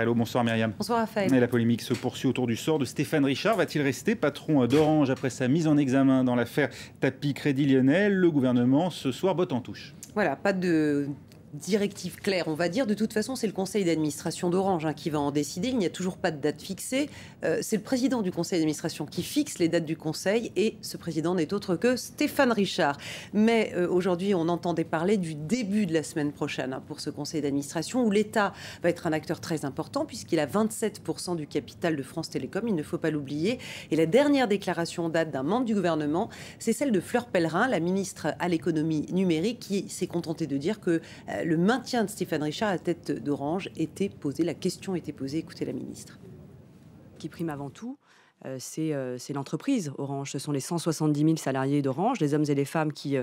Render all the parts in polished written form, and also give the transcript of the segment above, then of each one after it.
Hello, bonsoir Myriam. Bonsoir Raphaël. Et la polémique se poursuit autour du sort de Stéphane Richard. Va-t-il rester patron d'Orange après sa mise en examen dans l'affaire Tapis Crédit Lyonnais? Le gouvernement ce soir botte en touche. Voilà, pas de directive claire, on va dire. De toute façon, c'est le conseil d'administration d'Orange qui va en décider. Il n'y a toujours pas de date fixée. C'est le président du conseil d'administration qui fixe les dates du conseil et ce président n'est autre que Stéphane Richard. Mais aujourd'hui, on entendait parler du début de la semaine prochaine pour ce conseil d'administration où l'État va être un acteur très important puisqu'il a 27% du capital de France Télécom, il ne faut pas l'oublier. Et la dernière déclaration en date d'un membre du gouvernement, c'est celle de Fleur Pellerin, la ministre à l'économie numérique, qui s'est contentée de dire que le maintien de Stéphane Richard à la tête d'Orange était posé, la question était posée. Écoutez la ministre. Qui prime avant tout, c'est l'entreprise Orange. Ce sont les 170 000 salariés d'Orange, les hommes et les femmes qui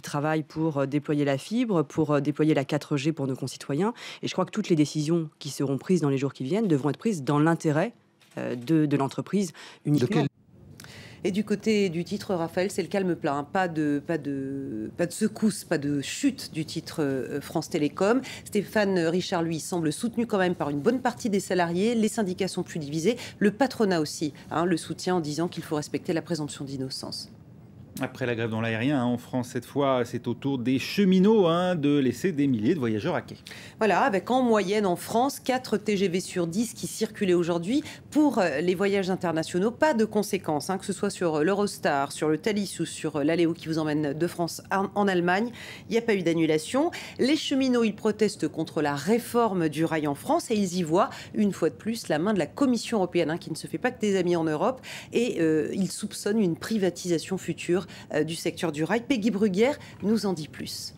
travaillent pour déployer la fibre, pour déployer la 4G pour nos concitoyens. Et je crois que toutes les décisions qui seront prises dans les jours qui viennent devront être prises dans l'intérêt de l'entreprise uniquement. Et du côté du titre, Raphaël, c'est le calme plat. Pas de secousse, pas de chute du titre France Télécom. Stéphane Richard, lui, semble soutenu quand même par une bonne partie des salariés. Les syndicats sont plus divisés. Le patronat aussi le soutient en disant qu'il faut respecter la présomption d'innocence. Après la grève dans l'aérien, en France, cette fois, c'est au tour des cheminots de laisser des milliers de voyageurs à quai. Voilà, avec en moyenne en France 4 TGV sur 10 qui circulaient aujourd'hui. Pour les voyages internationaux, pas de conséquences, que ce soit sur l'Eurostar, sur le Thalys ou sur l'Aléo qui vous emmène de France en Allemagne. Il n'y a pas eu d'annulation. Les cheminots, ils protestent contre la réforme du rail en France et ils y voient, une fois de plus, la main de la Commission européenne qui ne se fait pas que des amis en Europe et ils soupçonnent une privatisation future du secteur du rail. Peggy Bruguière nous en dit plus.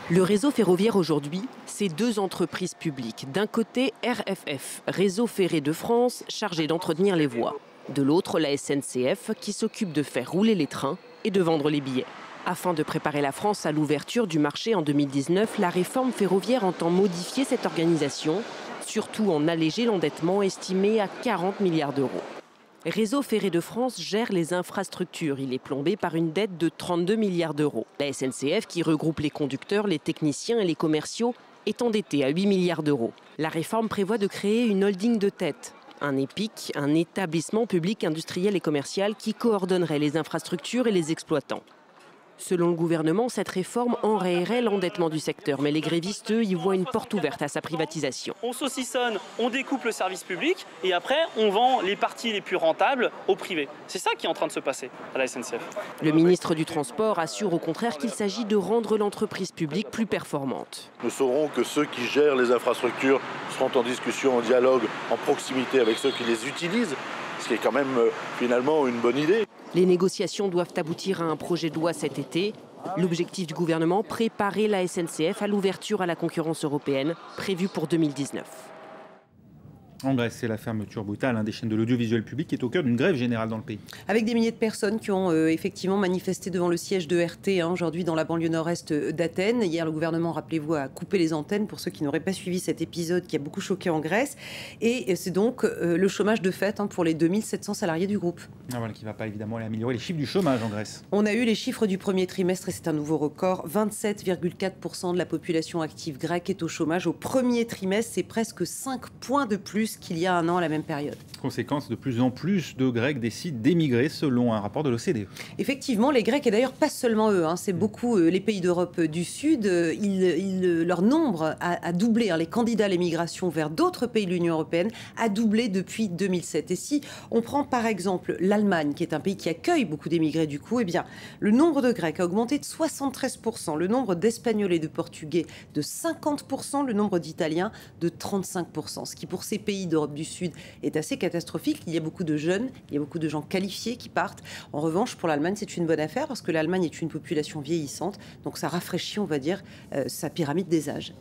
Le réseau ferroviaire aujourd'hui, c'est 2 entreprises publiques. D'un côté, RFF, Réseau Ferré de France, chargé d'entretenir les voies. De l'autre, la SNCF, qui s'occupe de faire rouler les trains et de vendre les billets. Afin de préparer la France à l'ouverture du marché en 2019, la réforme ferroviaire entend modifier cette organisation, surtout en alléger l'endettement estimé à 40 milliards d'euros. Réseau Ferré de France gère les infrastructures. Il est plombé par une dette de 32 milliards d'euros. La SNCF, qui regroupe les conducteurs, les techniciens et les commerciaux, est endettée à 8 milliards d'euros. La réforme prévoit de créer une holding de tête, un EPIC, un établissement public industriel et commercial qui coordonnerait les infrastructures et les exploitants. Selon le gouvernement, cette réforme enrayerait l'endettement du secteur. Mais les grévistes, eux, y voient une porte ouverte à sa privatisation. On saucissonne, on découpe le service public et après, on vend les parties les plus rentables au privé. C'est ça qui est en train de se passer à la SNCF. Le ministre du Transport assure au contraire qu'il s'agit de rendre l'entreprise publique plus performante. Nous saurons que ceux qui gèrent les infrastructures seront en discussion, en dialogue, en proximité avec ceux qui les utilisent, ce qui est quand même finalement une bonne idée. Les négociations doivent aboutir à un projet de loi cet été. L'objectif du gouvernement, préparer la SNCF à l'ouverture à la concurrence européenne, prévue pour 2019. En Grèce, c'est la fermeture brutale des chaînes de l'audiovisuel public qui est au cœur d'une grève générale dans le pays. Avec des milliers de personnes qui ont effectivement manifesté devant le siège de RT aujourd'hui dans la banlieue nord-est d'Athènes. Hier, le gouvernement, rappelez-vous, a coupé les antennes pour ceux qui n'auraient pas suivi cet épisode qui a beaucoup choqué en Grèce. Et c'est donc le chômage de fait pour les 2700 salariés du groupe. Voilà, qui ne va pas évidemment aller améliorer les chiffres du chômage en Grèce. On a eu les chiffres du premier trimestre et c'est un nouveau record. 27,4% de la population active grecque est au chômage. Au premier trimestre, c'est presque 5 points de plus qu'il y a un an à la même période. Conséquence, de plus en plus de Grecs décident d'émigrer selon un rapport de l'OCDE. Effectivement, les Grecs, et d'ailleurs pas seulement eux, c'est beaucoup les pays d'Europe du Sud, leur nombre a doublé. Les candidats à l'émigration vers d'autres pays de l'Union européenne a doublé depuis 2007. Et si on prend par exemple l'Allemagne, qui est un pays qui accueille beaucoup d'émigrés du coup, le nombre de Grecs a augmenté de 73%, le nombre d'Espagnols et de Portugais de 50%, le nombre d'Italiens de 35%, ce qui pour ces pays d'Europe du Sud est assez catastrophique. Il y a beaucoup de jeunes, il y a beaucoup de gens qualifiés qui partent. En revanche, pour l'Allemagne, c'est une bonne affaire parce que l'Allemagne est une population vieillissante, donc ça rafraîchit, on va dire, sa pyramide des âges.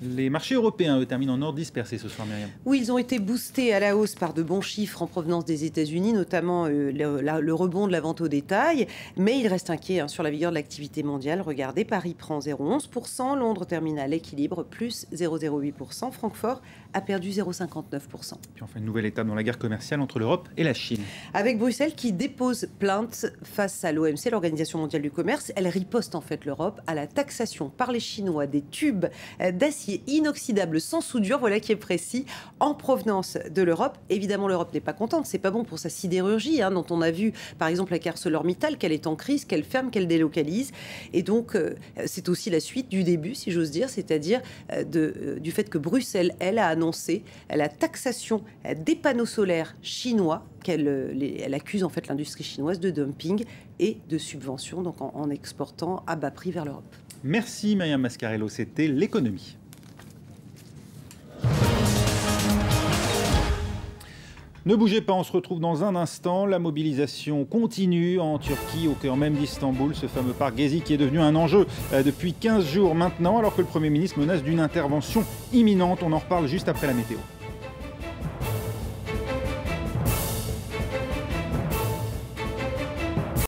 Les marchés européens, eux, terminent en ordre dispersé ce soir, Myriam. Oui, ils ont été boostés à la hausse par de bons chiffres en provenance des États-Unis, notamment le rebond de la vente au détail. Mais il reste inquiet sur la vigueur de l'activité mondiale. Regardez, Paris prend 0,11%, Londres termine à l'équilibre, plus 0,08%, Francfort a perdu 0,59%. Puis enfin, une nouvelle étape dans la guerre commerciale entre l'Europe et la Chine. Avec Bruxelles qui dépose plainte face à l'OMC, l'Organisation mondiale du commerce. Elle riposte en fait l'Europe à la taxation par les Chinois des tubes d'acier acier inoxydable sans soudure, voilà qui est précis, en provenance de l'Europe. Évidemment, l'Europe n'est pas contente, c'est pas bon pour sa sidérurgie, dont on a vu par exemple avec ArcelorMittal qu'elle est en crise, qu'elle ferme, qu'elle délocalise. Et donc c'est aussi la suite du début, si j'ose dire, c'est-à-dire du fait que Bruxelles, elle, a annoncé la taxation des panneaux solaires chinois, elle accuse en fait l'industrie chinoise de dumping et de subvention, donc en exportant à bas prix vers l'Europe. Merci Myriam Mascarello, c'était l'économie. Ne bougez pas, on se retrouve dans un instant. La mobilisation continue en Turquie, au cœur même d'Istanbul, ce fameux parc Gezi qui est devenu un enjeu depuis 15 jours maintenant, alors que le Premier ministre menace d'une intervention imminente. On en reparle juste après la météo.